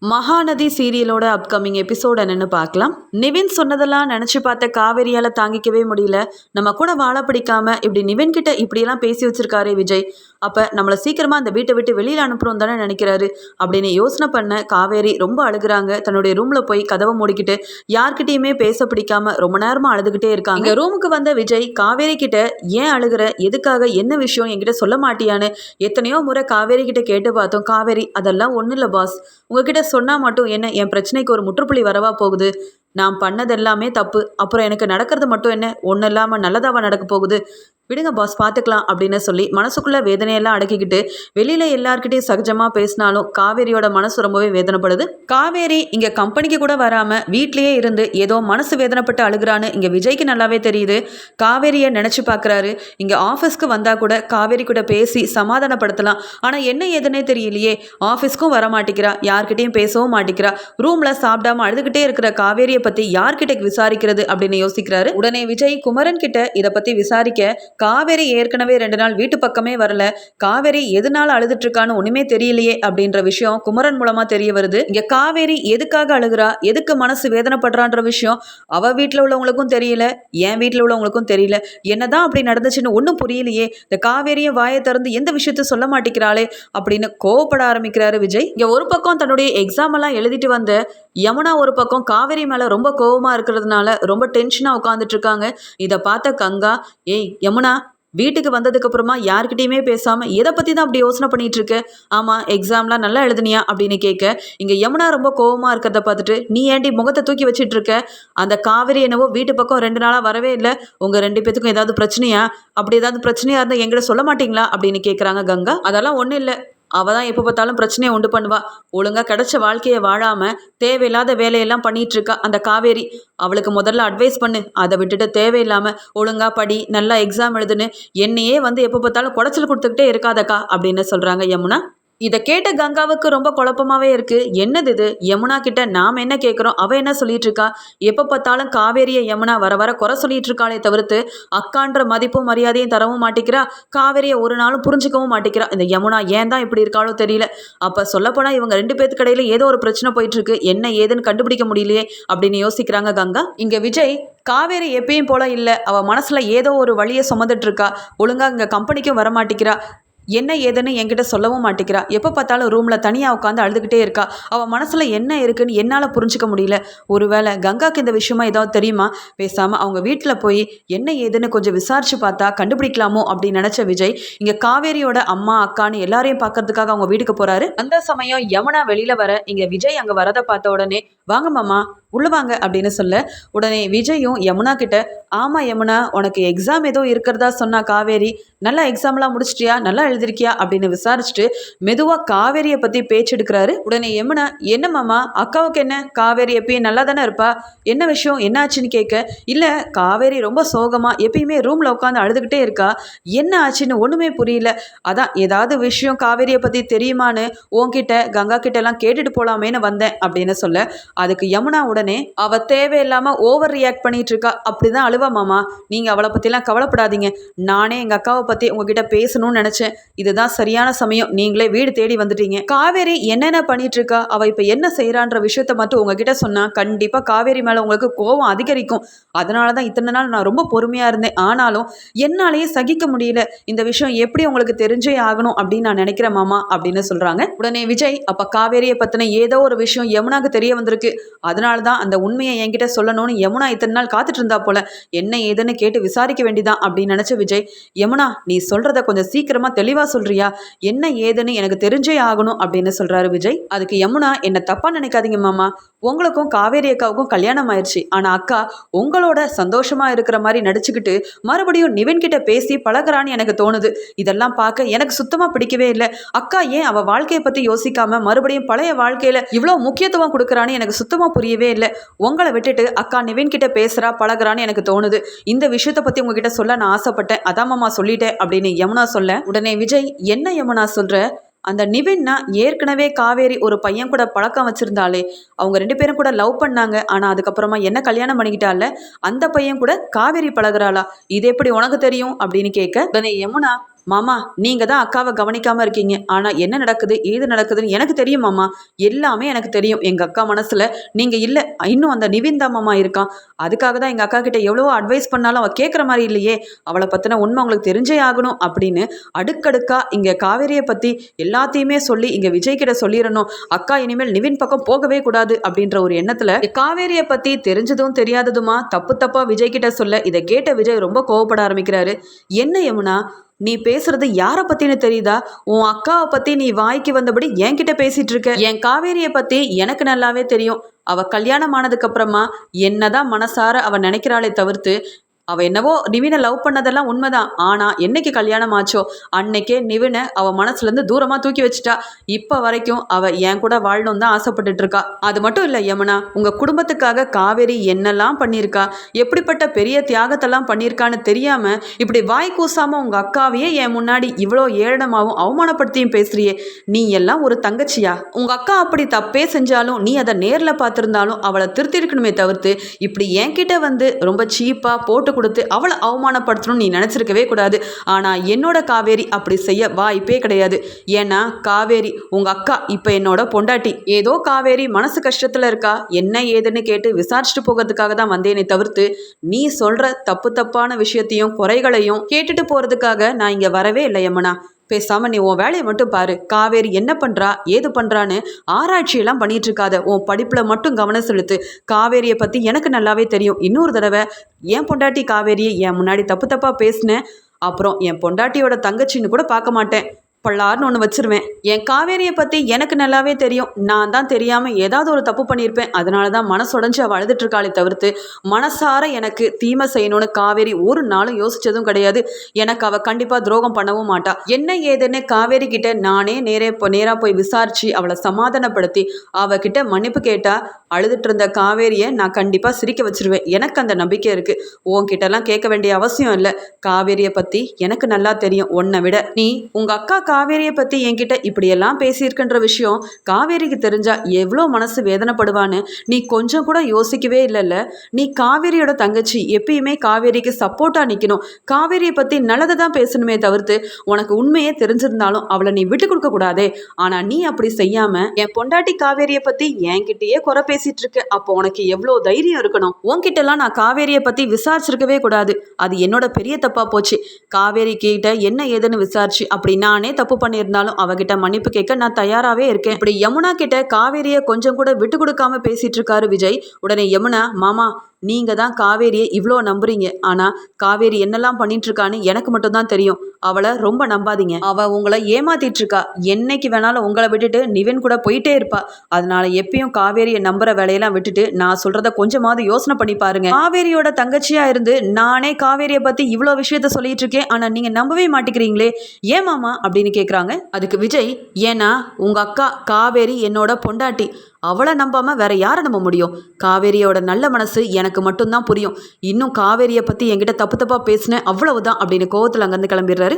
Mahanadi சீரியலோட upcoming episode என்னன்னு பார்க்கலாம். நிவின் சொன்னதெல்லாம் நினச்சி பார்த்த காவேரியால் தாங்கிக்கவே முடியல. நம்ம கூட வாழ பிடிக்காம இப்படி நிவின் கிட்ட இப்படியெல்லாம் பேசி வச்சிருக்காரே விஜய், அப்போ நம்மளை சீக்கிரமாக அந்த வீட்டை விட்டு வெளியில் அனுப்புறோம் தானே நினைக்கிறாரு அப்படின்னு யோசனை பண்ண காவேரி ரொம்ப அழுகுறாங்க. தன்னுடைய ரூமில் போய் கதவை மூடிக்கிட்டு யார்கிட்டையுமே பேச பிடிக்காம ரொம்ப நேரமாக அழுதுகிட்டே இருக்காங்க. இங்கே ரூமுக்கு வந்த விஜய் காவேரி கிட்ட ஏன் அழுகிற, எதுக்காக, என்ன விஷயம் என்கிட்ட சொல்ல மாட்டியான்னு எத்தனையோ முறை காவேரி கிட்ட கேட்டு பார்த்தோம். காவேரி அதெல்லாம் ஒன்றும் இல்லை பாஸ், உங்ககிட்ட சொன்னால் மட்டும் என்ன என் பிரச்சனைக்கு ஒரு முற்றுப்புள்ளி வரவா போகுது? நான் பண்ணது எல்லாமே தப்பு, அப்புறம் எனக்கு நடக்கிறது மட்டும் என்ன ஒன்றும் இல்லாமல் நல்லதாவா நடக்க போகுது? விடுங்க பாஸ் பார்த்துக்கலாம் அப்படின்னு சொல்லி மனசுக்குள்ளே வேதனையெல்லாம் அடக்கிக்கிட்டு வெளியில் எல்லார்கிட்டையும் சகஜமாக பேசினாலும் காவேரியோட மனசு ரொம்பவே வேதனைப்படுது. காவேரி இங்கே கம்பெனிக்கு கூட வராமல் வீட்லேயே இருந்து ஏதோ மனசு வேதனைப்பட்டு அழுகிறான்னு இங்கே விஜய்க்கு நல்லாவே தெரியுது. காவேரியை நினச்சி பார்க்குறாரு. இங்கே ஆஃபீஸ்க்கு வந்தால் கூட காவேரி கூட பேசி சமாதானப்படுத்தலாம். ஆனால் என்ன ஏதுன்னே தெரியலையே, ஆஃபீஸ்க்கும் வர மாட்டேங்கிறா, யார்கிட்டையும் பேசவும் மாட்டேங்கிறா. ரூமில் சாப்பிடாம அழுதுகிட்டே இருக்கிற காவேரியை பற்றி யார்கிட்ட விசாரிக்கிறது அப்படின்னு யோசிக்கிறாரு. உடனே விஜய் குமரன் கிட்ட இதை பற்றி விசாரிக்க, காவேரி ஏற்கனவே 2 நாள் வீட்டு பக்கமே வரல, காவேரி எதனால அழுதுட்டு இருக்கான்னு ஒண்ணுமே தெரியலையே அப்படின்ற விஷயம் குமரன் மூலமா தெரிய வருது. இங்க காவேரி எதுக்காக அழுகிறா, எதுக்கு மனசு வேதனைப்படுறான்ற விஷயம் அவ வீட்டுல உள்ளவங்களுக்கும் தெரியல, என் வீட்டுல உள்ளவங்களுக்கும் தெரியல. என்னதான் அப்படி நடந்துச்சுன்னு ஒன்றும் புரியலையே, இந்த காவேரியை வாயை திறந்து எந்த விஷயத்த சொல்ல மாட்டேங்கிறாளே அப்படின்னு கோவப்பட ஆரம்பிக்கிறாரு விஜய். இங்க ஒரு பக்கம் தன்னுடைய எக்ஸாம் எல்லாம் எழுதிட்டு வந்த யமுனா ஒரு பக்கம் காவேரி மேல ரொம்ப கோவமா இருக்கிறதுனால ரொம்ப டென்ஷனா உட்காந்துட்டு இருக்காங்க. இதை பார்த்த கங்கா, ஏய் யமுனா, வீட்டுக்கு வந்ததுக்கு அப்புறமா யார்கிட்டயுமே பேசாம எதை பத்தி தான் அப்படி யோசனை பண்ணிட்டு இருக்க? ஆமா, எக்ஸாம்லாம் நல்லா எழுதுனியா அப்படின்னு கேட்க, இங்க யமுனா ரொம்ப கோவமா இருக்கிறத பார்த்துட்டு, நீ ஏண்டி முகத்தை தூக்கி வச்சிட்டு இருக்க? அந்த காவேரி என்னவோ வீட்டு பக்கம் 2 நாளா வரவே இல்லை, உங்க 2 பேத்துக்கும் ஏதாவது பிரச்சனையா? அப்படி ஏதாவது பிரச்சனையா இருந்தா எங்கிட்ட சொல்ல மாட்டீங்களா அப்படின்னு கேட்குறாங்க கங்கா. அதெல்லாம் ஒன்றும் இல்லை, அவள் தான் எப்போ பார்த்தாலும் பிரச்சனையை உண்டு பண்ணுவா. ஒழுங்காக கிடைச்ச வாழ்க்கையை வாழாமல் தேவையில்லாத வேலையெல்லாம் பண்ணிகிட்டு இருக்கா அந்த காவேரி. அவளுக்கு முதல்ல அட்வைஸ் பண்ணு, அதை விட்டுட்டு தேவையில்லாமல் ஒழுங்காக படி, நல்லா எக்ஸாம் எழுதுன்னு என்னையே எப்போ பார்த்தாலும் குடைச்சல் கொடுத்துக்கிட்டே இருக்காதக்கா அப்படின்னு சொல்கிறாங்க யமுனா. இதை கேட்ட கங்காவுக்கு ரொம்ப குழப்பமாவே இருக்கு. என்னது இது, யமுனா கிட்ட நாம என்ன கேட்குறோம், அவ என்ன சொல்லிட்டு இருக்கா? எப்போ பார்த்தாலும் காவேரியை யமுனா வர வர குறை சொல்லிட்டு இருக்காளே தவிர்த்து அக்கான்ற மதிப்பும் மரியாதையும் தரவும் மாட்டேங்கிறா. காவேரியை ஒரு நாளும் புரிஞ்சுக்கவும் மாட்டேங்கிறா. இந்த யமுனா ஏன் தான் இப்படி இருக்காளோ தெரியல. அப்போ சொல்லப்போனா இவங்க 2 பேத்துக்கு இடையில ஏதோ ஒரு பிரச்சனை போயிட்டு இருக்கு, என்ன ஏதுன்னு கண்டுபிடிக்க முடியலையே அப்படின்னு யோசிக்கிறாங்க கங்கா. இங்க விஜய், காவேரி எப்பயும் போல இல்லை, அவள் மனசில் ஏதோ ஒரு வழியை சுமந்துட்டு இருக்கா, ஒழுங்காக இங்கே கம்பெனிக்கும் வரமாட்டேங்கிறா, என்ன ஏதுன்னு என்கிட்ட சொல்லவும் மாட்டேங்கிறா, எப்போ பார்த்தாலும் ரூமில் தனியாக உட்காந்து அழுதுகிட்டே இருக்கா. அவள் மனசில் என்ன இருக்குன்னு என்னால் புரிஞ்சிக்க முடியல. ஒருவேளை கங்காக்கு இந்த விஷயமா ஏதாவது தெரியுமா? பேசாமல் அவங்க வீட்டில் போய் என்ன ஏதுன்னு கொஞ்சம் விசாரிச்சு பார்த்தா கண்டுபிடிக்கலாமோ அப்படின்னு நினச்ச விஜய் இங்கே காவேரியோட அம்மா அக்கான்னு எல்லாரையும் பார்க்கறதுக்காக அவங்க வீட்டுக்கு போகிறாரு. அந்த சமயம் யமுனா வெளியில் வர இங்கே விஜய் அங்கே வரதை பார்த்த உடனே, வாங்க மாமா உள்ள வாங்க அப்படின்னு சொல்ல, உடனே விஜயும் யமுனா கிட்ட, ஆமாம் யமுனா, உனக்கு எக்ஸாம் ஏதோ இருக்கிறதா சொன்னா காவேரி, நல்லா எக்ஸாம்லாம் முடிச்சிட்டியா, நல்லா எழுதிருக்கியா அப்படின்னு விசாரிச்சுட்டு மெதுவாக காவேரியை பற்றி பேச்சு எடுக்கிறாரு. உடனே யமுனா, என்ன மாமா, அக்காவுக்கு என்ன, காவேரி எப்பயும் நல்லா தானே இருப்பா, என்ன விஷயம், என்ன ஆச்சுன்னு கேட்க, இல்லை காவேரி ரொம்ப சோகமாக எப்பயுமே ரூமில் உட்காந்து அழுதுகிட்டே இருக்கா, என்ன ஆச்சுன்னு ஒன்றுமே புரியல, அதான் ஏதாவது விஷயம் காவேரியை பற்றி தெரியுமான்னு உன்கிட்ட கங்கா கிட்ட எல்லாம் கேட்டுட்டு போகலாமேன்னு வந்தேன் அப்படின்னு சொல்ல, அதுக்கு யமுனா உடனே, அவ தேவையில்லாமல் ஓவர் ரியாக்ட் பண்ணிட்டு இருக்கா, அப்படிதான் அழுவா மாமா, நீங்கள் அவளை பற்றிலாம் கவலைப்படாதீங்க, நானே எங்கள் அக்காவை பற்றி உங்ககிட்ட பேசணும்னு நினச்சேன், இதுதான் சரியான சமயம், நீங்களே வீடு தேடி வந்துட்டீங்க. காவேரி என்னென்ன பண்ணிட்டு இருக்கா, அவள் இப்போ என்ன செய்கிறான்ற விஷயத்த மட்டும் உங்ககிட்ட சொன்னால் கண்டிப்பாக காவேரி மேலே உங்களுக்கு கோபம் அதிகரிக்கும். அதனால தான் இத்தனை நாள் நான் ரொம்ப பொறுமையாக இருந்தேன், ஆனாலும் என்னாலேயே சகிக்க முடியல, இந்த விஷயம் எப்படி உங்களுக்கு தெரிஞ்சே ஆகணும் அப்படின்னு நான் நினைக்கிறேன் மாமா அப்படின்னு சொல்கிறாங்க. உடனே விஜய், அப்போ காவேரியை பற்றின ஏதோ ஒரு விஷயம் யமுனாக்கு தெரிய வந்திருக்கு, அதனால தான் அந்த உண்மையை என்கிட்ட சொல்லணும்னு யமுனா இத்தனை நாள் காத்துட்டு இருந்தா போல, என்ன ஏதுன்னு கேட்டு விசாரிக்க வேண்டிதான் அப்படின்னு நினச்ச விஜய், யமுனா நீ சொல்றத கொஞ்சம் சீக்கிரமா தெளிவா சொல்றியா, என்ன ஏதுன்னு எனக்கு தெரிஞ்சே ஆகணும் அப்படின்னு சொல்றாரு விஜய். அதுக்கு யமுனா, என்ன தப்பா நினைக்காதீங்க மாமா, உங்களுக்கும் காவேரி அக்காவுக்கும் கல்யாணம் ஆயிடுச்சு, ஆனா அக்கா உங்களோட சந்தோஷமா இருக்கிற மாதிரி நடிச்சுக்கிட்டு மறுபடியும் நிவின் கிட்ட பேசி பழகுறான்னு எனக்கு தோணுது. இதெல்லாம் பார்க்க எனக்கு சுத்தமா பிடிக்கவே இல்லை. அக்கா ஏன் அவ வாழ்க்கையை பத்தி யோசிக்காம மறுபடியும் பழைய வாழ்க்கையில இவ்வளவு முக்கியத்துவம் கொடுக்குறான்னு எனக்கு சுத்தமா புரியவே இல்லை. உங்களை விட்டுட்டு அக்கா நிவின் கிட்ட பேசுறா பழகுறான்னு எனக்கு தோணுது. இந்த விஷயத்தை பத்தி உங்ககிட்ட சொல்ல நான் ஆசைப்பட்டேன், அதான் மாமா சொல்லிட்டேன் அப்படின்னு யமுனா சொல்ல, உடனே விஜய், என்ன யமுனா சொல்ற, அந்த நிவின்னா ஏற்கனவே காவேரி ஒரு பையன் கூட பழக்கம் வச்சிருந்தாலே, அவங்க 2 பேரும் கூட லவ் பண்ணாங்க, ஆனா அதுக்கப்புறமா என்ன கல்யாணம் பண்ணிக்கிட்டால, அந்த பையன் கூட காவேரி பழகுறாளா, இது எப்படி உனக்கு தெரியும் அப்படின்னு கேட்க, உடனே யமுனா, மாமா நீங்கள் தான் அக்காவை கவனிக்காமல் இருக்கீங்க. ஆனால் என்ன நடக்குது ஏது நடக்குதுன்னு எனக்கு தெரியும் மாமா. எல்லாமே எனக்கு தெரியும். எங்கள் அக்கா மனசில் நீங்கள் இல்லை, இன்னும் அந்த நிவின் தான் மாமா இருக்கான். அதுக்காக தான் எங்கள் அக்கா கிட்ட எவ்வளவோ அட்வைஸ் பண்ணாலும் அவள் கேட்குற மாதிரி இல்லையே. அவளை பற்றின உண்மை உங்களுக்கு தெரிஞ்சே ஆகணும் அப்படின்னு அடுக்கடுக்கா இங்கே காவேரியை பற்றி எல்லாத்தையுமே சொல்லி இங்கே விஜய் கிட்ட சொல்லிடணும். அக்கா இனிமேல் நிவின் பக்கம் போகவே கூடாது அப்படின்ற ஒரு எண்ணத்தில் காவேரியை பற்றி தெரிஞ்சதும் தெரியாததுமா தப்பு தப்பா விஜய் கிட்ட சொல்ல இதை கேட்ட விஜய் ரொம்ப கோவப்பட ஆரம்பிக்கிறாரு. என்ன யமுனா, நீ பேசுறது யாரை பத்தின்னு தெரியுதா? உன் அக்காவை பத்தி நீ வாய்க்கு வந்தபடி என்கிட்ட பேசிட்டு இருக்க. என் காவேரியை பத்தி எனக்கு நல்லாவே தெரியும். அவ கல்யாணம் ஆனதுக்கு அப்புறமா என்னதான் மனசார அவ நினைக்கிறாளே தவிர்த்து, அவ என்னவோ நிவினை லவ் பண்ணதெல்லாம் உண்மைதான். ஆனா என்னைக்கு கல்யாணம் ஆச்சோ அன்னைக்கே நிவினை அவ மனசுல இருந்து தூரமா தூக்கி வச்சுட்டா. இப்ப வரைக்கும் அவ என் கூட வாழணும் தான் ஆசைப்பட்டுட்டு இருக்கா. அது மட்டும் இல்ல யமுனா, உங்க குடும்பத்துக்காக காவேரி என்னெல்லாம் பண்ணியிருக்கா, எப்படிப்பட்ட பெரிய தியாகத்தெல்லாம் பண்ணியிருக்கான்னு தெரியாம இப்படி வாய் கூசாம உங்க அக்காவையே என் முன்னாடி இவ்வளோ ஏளனமாவும் அவமானப்படுத்தியும் பேசுறியே. நீ எல்லாம் ஒரு தங்கச்சியா? உங்க அக்கா அப்படி தப்பே செஞ்சாலும் நீ அதை நேர்ல பார்த்திருந்தாலும் அவளை திருத்திருக்கணுமே தவிர்த்து இப்படி என்கிட்ட வந்து ரொம்ப சீப்பா போட்டு கொடுத்து அவளை அவமானப்படுத்தணும்னு நீ நினைச்சிருக்கவே கூடாது. ஆனா என்னோட காவேரி அப்படி செய்ய வாய்ப்பே கிடையாது. ஏன்னா காவேரி உங்க அக்கா இப்ப என்னோட பொண்டாட்டி. ஏதோ காவேரி மனசு கஷ்டத்துல இருக்கா, என்ன ஏதுன்னு கேட்டு விசாரிச்சுட்டு போகிறதுக்காக தான் வந்தேனே தவிர்த்து நீ சொல்ற தப்பு தப்பான விஷயத்தையும் குறைகளையும் கேட்டுட்டு போறதுக்காக நான் இங்க வரவே இல்லை யமுனா. பேசாம நீ உன் வேலையை மட்டும் பாரு. காவேரி என்ன பண்றா ஏது பண்றான்னு ஆராய்ச்சியெல்லாம் பண்ணிட்டு இருக்காத. உன் படிப்புல மட்டும் கவனம் செலுத்து. காவேரியை பத்தி எனக்கு நல்லாவே தெரியும். இன்னொரு தடவை என் பொண்டாட்டி காவேரியை என் முன்னாடி தப்பு தப்பா பேசினேன், அப்புறம் என் பொண்டாட்டியோட தங்கச்சின்னு கூட பார்க்க மாட்டேன். பல்லார்னு ஒன்று வச்சிருவேன். என் காவேரியை பற்றி எனக்கு நல்லாவே தெரியும். நான் தான் தெரியாமல் ஏதாவது ஒரு தப்பு பண்ணியிருப்பேன். அதனால தான் மனசுடைஞ்சு அவள் அழுதுட்டு இருக்காளே தவிர்த்து மனசார எனக்கு தீமை செய்யணும்னு காவேரி ஒரு நாளும் யோசிச்சதும் கிடையாது. எனக்கு அவள் கண்டிப்பாக துரோகம் பண்ணவும் மாட்டா. என்ன ஏதுன்னு காவேரி கிட்ட நானே நேராக போய் விசாரிச்சு அவளை சமாதானப்படுத்தி அவகிட்ட மன்னிப்பு கேட்டா அழுதுட்டு இருந்த காவேரியை நான் கண்டிப்பாக சிரிக்க வச்சிருவேன். எனக்கு அந்த நம்பிக்கை இருக்குது. உன்கிட்டலாம் கேட்க வேண்டிய அவசியம் இல்லை. காவேரியை பற்றி எனக்கு நல்லா தெரியும். உன்னை விட நீ உங்கள் அக்கா காவேரியை பற்றி என்கிட்ட இப்படியெல்லாம் பேசியிருக்கின்ற விஷயம் காவேரிக்கு தெரிஞ்சா எவ்வளோ மனசு வேதனைப்படுவான்னு நீ கொஞ்சம் கூட யோசிக்கவே இல்லைல்ல. நீ காவேரியோட தங்கச்சி, எப்பயுமே காவேரிக்கு சப்போர்ட்டாக நிற்கணும். காவேரியை பற்றி நல்லதை தான் பேசணுமே தவிர்த்து உனக்கு உண்மையே தெரிஞ்சிருந்தாலும் அவளை நீ விட்டு கொடுக்க கூடாதே. ஆனால் நீ அப்படி செய்யாமல் என் பொண்டாட்டி காவேரியை பற்றி என்கிட்டயே குறை பேசிட்டு இருக்க. அப்போ உனக்கு எவ்வளோ தைரியம் இருக்கணும்? உன்கிட்டலாம் நான் காவேரியை பற்றி விசாரிச்சிருக்கவே கூடாது. அது என்னோட பெரிய தப்பாக போச்சு. காவேரி கிட்ட என்ன ஏதுன்னு விசாரிச்சு அப்படி நானே தப்பு பண்ணியிருந்தாலும் அவகிட்ட மன்னிப்பு கேட்க நான் தயாராகவே இருக்கேன். இப்படி யமுனா கிட்ட காவேரியை கொஞ்சம் கூட விட்டு கொடுக்காம பேசிட்டு இருக்காரு விஜய். உடனே யமுனா, மாமா நீங்க தான் காவேரியை இவ்வளோ நம்புறீங்க. ஆனா காவேரி என்னெல்லாம் பண்ணிட்டு இருக்கான்னு எனக்கு மட்டும்தான் தெரியும். அவளை ரொம்ப நம்பாதீங்க. அவ உங்களை ஏமாத்திட்டு இருக்கா. என்னைக்கு வேணாலும் உங்களை விட்டுட்டு நிவின் கூட போயிட்டே இருப்பா. அதனால எப்பயும் காவேரியை நம்புற வேலையெல்லாம் விட்டுட்டு நான் சொல்றத கொஞ்சமாவது யோசனை பண்ணி பாருங்க. காவேரியோட தங்கச்சியா இருந்து நானே காவேரியை பத்தி இவ்வளோ விஷயத்த சொல்லிட்டு இருக்கேன். ஆனா நீங்க நம்பவே மாட்டேங்கிறீங்களே, ஏன் மாமா அப்படின்னு கேட்குறாங்க. அதுக்கு விஜய், ஏன்னா உங்க அக்கா காவேரி என்னோட பொண்டாட்டி. அவளை நம்பாம வேற யாரை நம்ப முடியும்? காவேரியோட நல்ல மனசு எனக்கு மட்டும்தான் புரியும். இன்னும் காவேரியை பத்தி என்கிட்ட தப்பு தப்பா பேசினேன் அவ்வளவுதான் அப்படின்னு கோவத்தில் அங்கேருந்து கிளம்பிடுறாரு.